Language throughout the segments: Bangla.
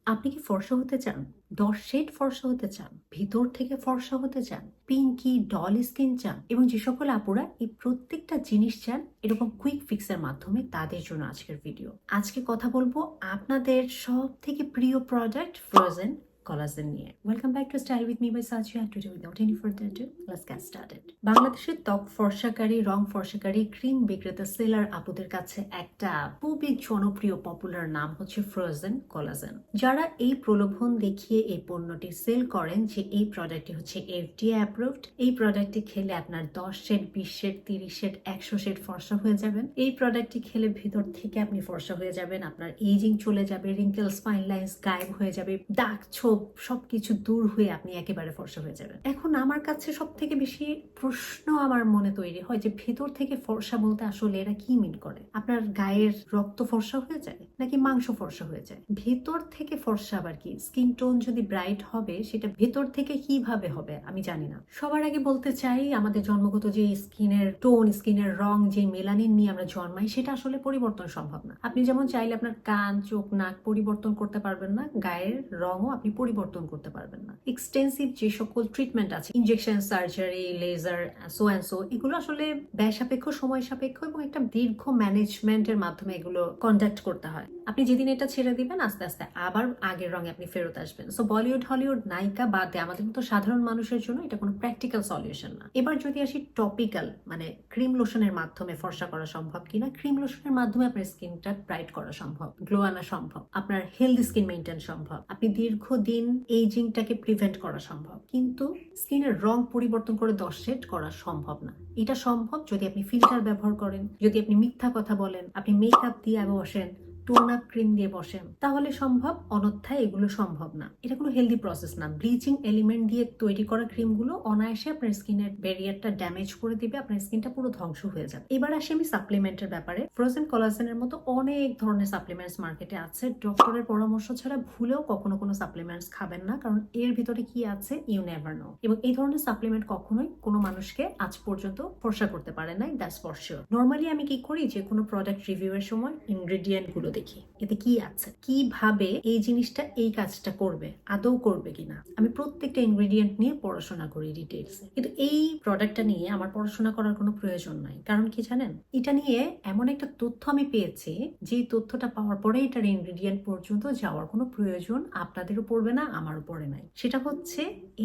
আপনি কি ফর্সা হতে চান? ১০ শেড ফর্সা হতে চান? ভিতর থেকে ফর্সা হতে চান? পিঙ্কি ডল স্কিন চান? এবং যে সকল আপুরা এই প্রত্যেকটা জিনিস চান এরকম কুইক ফিক্স এর মাধ্যমে, তাদের জন্য আজকের ভিডিও। আজকে কথা বলবো আপনাদের সবথেকে প্রিয় প্রোডাক্ট ফ্রোজেন কোলাজেন নিয়ে। Welcome back to style with me by Sajia. Today without any further ado, let's get started. বাংলাদেশের ত্বক ফর্সাকারী, রং ফর্সাকারী ক্রিম বিক্রেতা সেলার আপুদের কাছে একটা খুবই জনপ্রিয় পপুলার নাম হচ্ছে ফ্রোজেন কোলাজেন। যারা এই প্রলোভন দেখিয়ে এই পণ্যটি সেল করেন যে এই প্রোডাক্টটি হচ্ছে FDA অ্যাপ্রুভড, এই প্রোডাক্টটি খেলে আপনার 10 শেড, 20 শেড, 30 শেড, 100 শেড ফর্সা হয়ে যাবেন। এই প্রোডাক্টটি খেলে ভিতর থেকে আপনি ফর্সা হয়ে যাবেন, আপনার এইজিং চলে যাবে, রিঙ্কেলস, ফাইন লাইন্স গায়েব হয়ে যাবে, দাগ ছোপ সবকিছু দূর হয়ে আপনি একেবারে ফর্সা হয়ে যাবেন। এখন আমার কাছে সব থেকে বেশি প্রশ্ন আমার মনে তৈরি হয় যে ভেতর থেকে ফর্সা বলতে আসলে এরা কি মিন করে? আপনার গায়ের রক্ত ফর্সা হয়ে যায় নাকি মাংস ফর্সা হয়ে যায়? ভেতর থেকে ফর্সা আবার কি? স্কিন টোন যদি ব্রাইট হবে সেটা ভেতর থেকে কিভাবে হবে আমি জানি না। সবার আগে বলতে চাই, আমাদের জন্মগত যে স্কিনের টোন, স্কিনের রং, যে মেলানিন নিয়ে আমরা জন্মাই, সেটা আসলে পরিবর্তন সম্ভব না। আপনি যেমন চাইলে আপনার কান, চোখ, নাক পরিবর্তন করতে পারবেন না, গায়ের রঙও আপনি পরিবর্তন করতে পারবেন না। এক্সটেন্সিভ যে সকল ট্রিটমেন্ট আছে, injection, surgery, laser, so and so, এগুলো আসলে ব্যয় সাপেক্ষ, সময় সাপেক্ষ এবং একটা দীর্ঘ ম্যানেজমেন্টের মাধ্যমে এগুলো কন্ডাক্ট করতে হয়। আপনি যেদিন এটা ছেড়ে দিবেন, আস্তে আস্তে আবার আগের রঙে আপনি ফেরত আসবেন। সো বলিউড, হলিউড নায়িকা বাদে আমাদের মতো সাধারণ মানুষের জন্য এটা কোনো প্র্যাকটিক্যাল সলিউশন না। এবার যদি আসি টপিক্যাল, মানে ক্রিম লোশনের মাধ্যমে ফর্সা করা সম্ভব কিনা। ক্রিম লোশনের মাধ্যমে আপনার স্কিনটা ব্রাইট করা সম্ভব, গ্লো আনা সম্ভব, আপনার হেলদি স্কিন মেনটেন সম্ভব, আপনি দীর্ঘদিন এইজিংটাকে প্রিভেন্ট করা সম্ভব, কিন্তু স্কিনের রং পরিবর্তন করে 10 শেড করা সম্ভব না। এটা সম্ভব যদি আপনি ফিল্টার ব্যবহার করেন, যদি আপনি মিথ্যা কথা বলেন, আপনি মেকআপ দিয়ে বসেন, টোন আপ ক্রিম দিয়ে বসেন, তাহলে সম্ভব। অন্যথায় এগুলো সম্ভব না। এটা কোনো হেলদি প্রসেস না। ব্লিচিং এলিমেন্ট দিয়ে তৈরি করা ক্রিমগুলো অনায়াসে আপনার স্কিনের ব্যারিয়ারটা ড্যামেজ করে দিবে, আপনার স্কিনটা পুরো ধ্বংস হয়ে যাবে। এবার আসি আমি সাপ্লিমেন্টের ব্যাপারে। ফ্রোজেন কোলাজেনের মতো অনেক ধরনের সাপ্লিমেন্টস মার্কেটে আছে। ডক্টরের পরামর্শ ছাড়া ভুলেও কখনো কোনো সাপ্লিমেন্টস খাবেন না, কারণ এর ভিতরে কি আছে ইউ নেভার নো। এবং এই ধরনের সাপ্লিমেন্ট কখনোই কোনো মানুষকে আজ পর্যন্ত ফর্সা করতে পারে নাই, দ্যাটস ফর শিওর। নর্মালি আমি কি করি, যে কোনো প্রোডাক্ট রিভিউ এর সময় ইনগ্রেডিয়েন্ট গুলো দেখি, এতে কি আছে, কিভাবে এই জিনিসটা এই কাজটা করবে, আদৌ করবে কিনা। আমি প্রত্যেকটা ইনগ্রেডিয়েন্ট নিয়ে পড়াশোনা করি ডিটেইলসে। কিন্তু এই প্রোডাক্টটা নিয়ে আমার পড়াশোনা করার কোনো প্রয়োজন নাই। কারণ কি জানেন, এটা নিয়ে এমন একটা তথ্য আমি পেয়েছি, যে তথ্যটা পাওয়ার পরে এটার ইনগ্রেডিয়েন্ট পর্যন্ত যাওয়ার কোনো প্রয়োজন আপনাদেরও পড়বে না, আমারও পড়ে নাই। সেটা হচ্ছে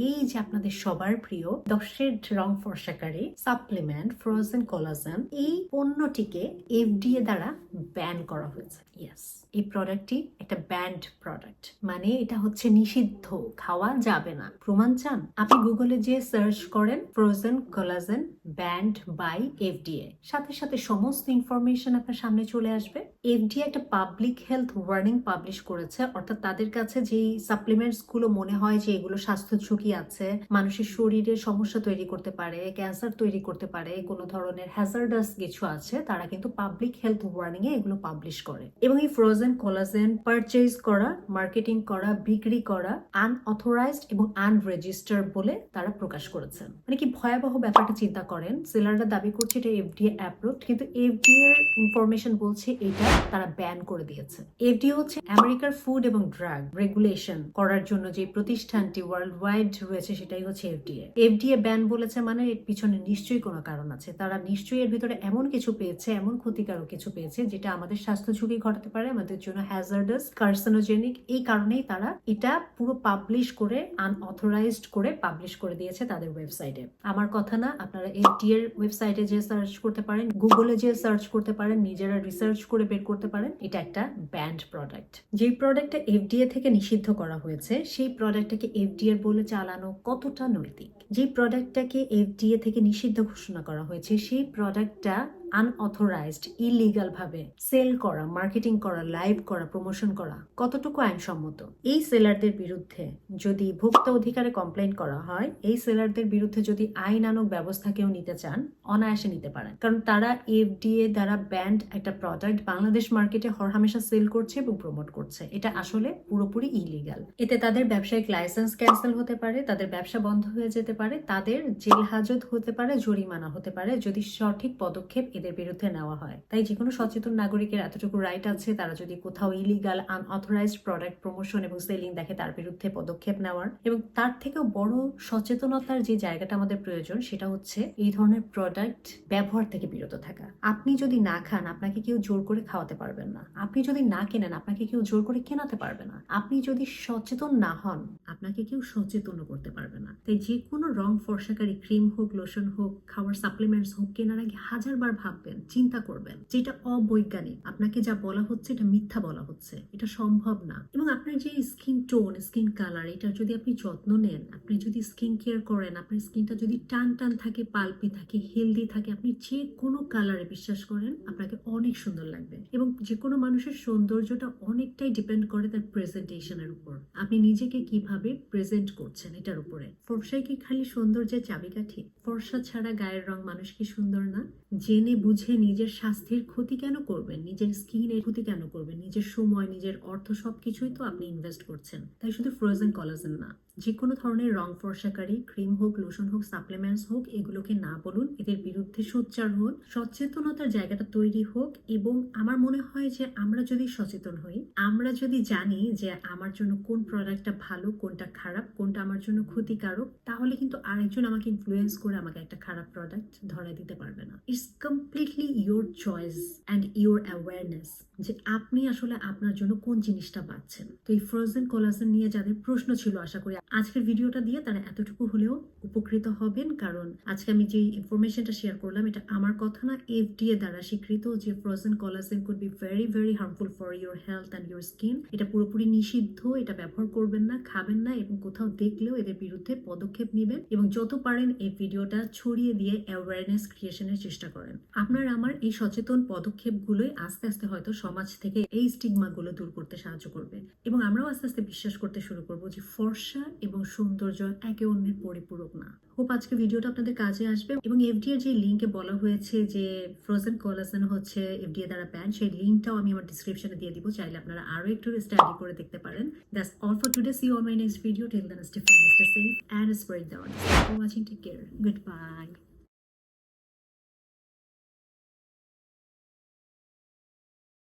এই যে আপনাদের সবার প্রিয় 10 শেড রং ফর্সাকারী সাপ্লিমেন্ট ফ্রোজেন কোলাজেন, এই পণ্যটিকে FDA দ্বারা ব্যান করা হয়েছে। ইয়েস, এই প্রোডাক্টটি একটা ব্যান্ড প্রোডাক্ট, মানে এটা হচ্ছে নিষিদ্ধ, খাওয়া যাবে না। প্রমাণ চান? আপনি গুগলে যে সার্চ করেন frozen collagen banned by FDA, সাথে সাথে সমস্ত ইনফরমেশন আপনার সামনে চলে আসবে। FDA একটা পাবলিক হেলথ ওয়ার্নিং পাবলিশ করেছে, অর্থাৎ তাদের কাছে যেই সাপ্লিমেন্টস গুলো মনে হয় যে এগুলো স্বাস্থ্য ঝুঁকি আছে, মানুষের শরীরে সমস্যা তৈরি করতে পারে, ক্যান্সার তৈরি করতে পারে, কোনো ধরনের হ্যাজার্ডাস কিছু আছে, তারা কিন্তু পাবলিক হেলথ ওয়ার্নিং এ এগুলো পাবলিশ করে। এবং এই ফ্রোজেন কোলাজেন পারচেজ করা, মার্কেটিং করা, বিক্রি করা আনঅথরাইজড এবং আনরেজিস্টার্ড বলে তারা প্রকাশ করেছেন। মানে কি ভয়াবহ ব্যাপারটা চিন্তা করেন। সেলাররা দাবি করছে এটা FDA অ্যাপ্রুভড, কিন্তু FDA এর ইনফরমেশন বলছে এটা তারা ব্যান করে দিয়েছে। FDA হচ্ছে আমেরিকার ফুড এবং ড্রাগ রেগুলেশন করার জন্য যে প্রতিষ্ঠানটি ওয়ার্ল্ড ওয়াইড রয়েছে, সেটাই হচ্ছে FDA। FDA ব্যান বলেছে মানে এর পিছনে নিশ্চয়ই কোনো কারণ আছে। তারা নিশ্চয়ই এর ভিতরে এমন কিছু পেয়েছে, এমন ক্ষতিকারক কিছু পেয়েছে, যেটা আমাদের স্বাস্থ্য ঝুঁকি ঘটাতে পারে, আমাদের জন্য হ্যাজার্ডাস, কার্সিনোজেনিক। এই কারণেই তারা এটা পুরো পাবলিশ করে, আনঅথরাইজড করে পাবলিশ করে দিয়েছে তাদের ওয়েবসাইটে। আমার কথা না, আপনারা FDA এর ওয়েবসাইটে যে সার্চ করতে পারেন, গুগলে যে সার্চ করতে পারেন, নিজেরা রিসার্চ করে বের করতে পারেন। এটা একটা ব্যান্ড প্রোডাক্ট। যে প্রোডাক্টটা FDA থেকে নিষিদ্ধ করা হয়েছে, সেই প্রোডাক্টটাকে FDA এর বলে চালানো কতটা নৈতিক? যে প্রোডাক্টটাকে FDA থেকে নিষিদ্ধ ঘোষণা করা হয়েছে, সেই প্রোডাক্টটা আনঅথরাইজড, ইলিগাল ভাবে সেল করা, মার্কেটিং করা, লাইভ করা, প্রমোশন করা কতটুকু আইনসম্মত? এই সেলারদের বিরুদ্ধে যদি ভোক্তা অধিকারে কমপ্লেইন করা হয়, এই সেলারদের বিরুদ্ধে যদি আইনানুগ ব্যবস্থা কেউ নিতে চান, অনায়াসে নিতে পারেন। কারণ তারা FDA দ্বারা ব্যান্ড একটা প্রোডাক্ট বাংলাদেশ মার্কেটে হরহামেশা সেল করছে এবং প্রমোট করছে। এটা আসলে পুরোপুরি ইলিগাল। এতে তাদের ব্যবসায়িক লাইসেন্স ক্যান্সেল হতে পারে, তাদের ব্যবসা বন্ধ হয়ে যেতে পারে, তাদের জেল হাজত হতে পারে, জরিমানা হতে পারে, যদি সঠিক পদক্ষেপ এদের বিরুদ্ধে নেওয়া হয়। তাই যে কোনো সচেতন নাগরিকের এতটুকু রাইট আছে তারা যদি কোথাও ইলিগাল আনঅথরাইজড প্রোডাক্ট প্রমোশন এবং সেলিং দেখে তার বিরুদ্ধে পদক্ষেপ নেওয়ার। এবং তার থেকেও বড় সচেতনতার যে জায়গাটা আমাদের প্রয়োজন সেটা হচ্ছে এই ধরনের প্রোডাক্ট ব্যবহার থেকে বিরত থাকা। আপনি যদি না খান আপনাকে কেউ জোর করে খাওয়াতে পারবেন না, আপনি যদি না কেনেন আপনাকে কেউ জোর করে কেনাতে পারবে না, আপনি যদি সচেতন না হন আপনাকে কেউ সচেতনও করতে পারবে না। তাই যে কোনো রং ফর্সাকারী ক্রিম হোক, লোশন হোক, খাওয়ার সাপ্লিমেন্টস হোক কেনার আগে হাজারবার ভাববেন, চিন্তা করবেন যেটা অবৈজ্ঞানিক, আপনাকে যা বলা হচ্ছে এটা মিথ্যা বলা হচ্ছে, এটা সম্ভব না। এবং আপনার যে স্কিন টোন, স্কিন কালার, এটা যদি আপনি যত্ন নেন, আপনি যদি স্কিন কেয়ার করেন, আপনার স্কিনটা যদি টান টান থাকে, পাল্পি থাকে, হেলদি থাকে, আপনি যে কোনো কালারে বিশ্বাস করেন আপনাকে অনেক সুন্দর লাগবে। এবং যে কোনো মানুষের সৌন্দর্যটা অনেকটাই ডিপেন্ড করে তার প্রেজেন্টেশনের উপর, আপনি নিজেকে কিভাবে প্রেজেন্ট করছেন এটার উপরে। ফর্সাই কি খালি সৌন্দর্যের চাবিকাঠি? ফর্সা ছাড়া গায়ের রং মানুষ কি সুন্দর না? জেনে বুঝে নিজের স্বাস্থ্যের ক্ষতি কেন করবেন, নিজের স্কিনের ক্ষতি কেন করবেন? নিজের সময়, নিজের অর্থ সবকিছুই তো আপনি ইনভেস্ট করছেন। তাই শুধু ফ্রোজেন কোলাজেন না, যে কোনো ধরনের রং ফর্সাকারী ক্রিম হোক, লোশন হোক, সাপ্লিমেন্টস হোক, এগুলোকে না বলুন, এদের বিরুদ্ধে সোচ্চার হন, সচেতনতার জায়গাটা তৈরি হোক। এবং আমার মনে হয় যে আমরা যদি সচেতন হই, আমরা যদি জানি যে আমার জন্য কোন প্রোডাক্টটা ভালো, কোনটা খারাপ, কোনটা আমার জন্য ক্ষতিকারক, তাহলে কিন্তু আরেকজন আমাকে ইনফ্লুয়েন্স করে আমাকে একটা খারাপ প্রোডাক্ট ধরাই দিতে পারবে না। It's completely your choice and your awareness যে আপনি আসলে আপনার জন্য কোন জিনিসটা বাছছেন। তো এই ফ্রোজেন কোলাজেন নিয়ে যাদের প্রশ্ন ছিল, আশা করি আজকের ভিডিওটা দিয়ে তারা এতটুকু হলেও উপকৃত হবেন। কারণ আজকে আমি যে ইনফরমেশনটা শেয়ার করলাম এটা আমার কথা না, FDA দ্বারা স্বীকৃত যে frozen collagen could be very very harmful for your health and your skin. এটা পুরোপুরি নিষিদ্ধ, এটা ব্যবহার করবেন না, খাবেন না, এবং কোথাও দেখলেও এদের বিরুদ্ধে পদক্ষেপ নেবেন। এবং যত পারেন এই ভিডিওটা ছড়িয়ে দিয়ে অ্যাওয়ারনেস ক্রিয়েশনের চেষ্টা করেন। আপনার আমার এই সচেতন পদক্ষেপগুলোই আস্তে আস্তে হয়তো সমাজ থেকে এই স্টিগমাগুলো দূর করতে সাহায্য করবে। এবং আমরাও আস্তে আস্তে বিশ্বাস করতে শুরু করবো যে ফর্সা এবং সৌন্দর্য একে অন্যের পরিপূরক না। হোপ আজকে ভিডিওটা আপনাদের কাজে আসবে। এবং FDA এর যে লিঙ্কে বলা হয়েছে যে ফ্রোজেন কোলাজেন হচ্ছে FDA দ্বারা ব্যান, সেই লিঙ্কটাও আমি আমার ডিসক্রিপশনে দিয়ে দিব, চাইলে আপনারা আরো একটু স্টাডি করে দেখতে পারেন। That's all for today. See you on my next video. Till then stay fine, stay safe and spread the word. Thank you for watching. Take care. Good bye.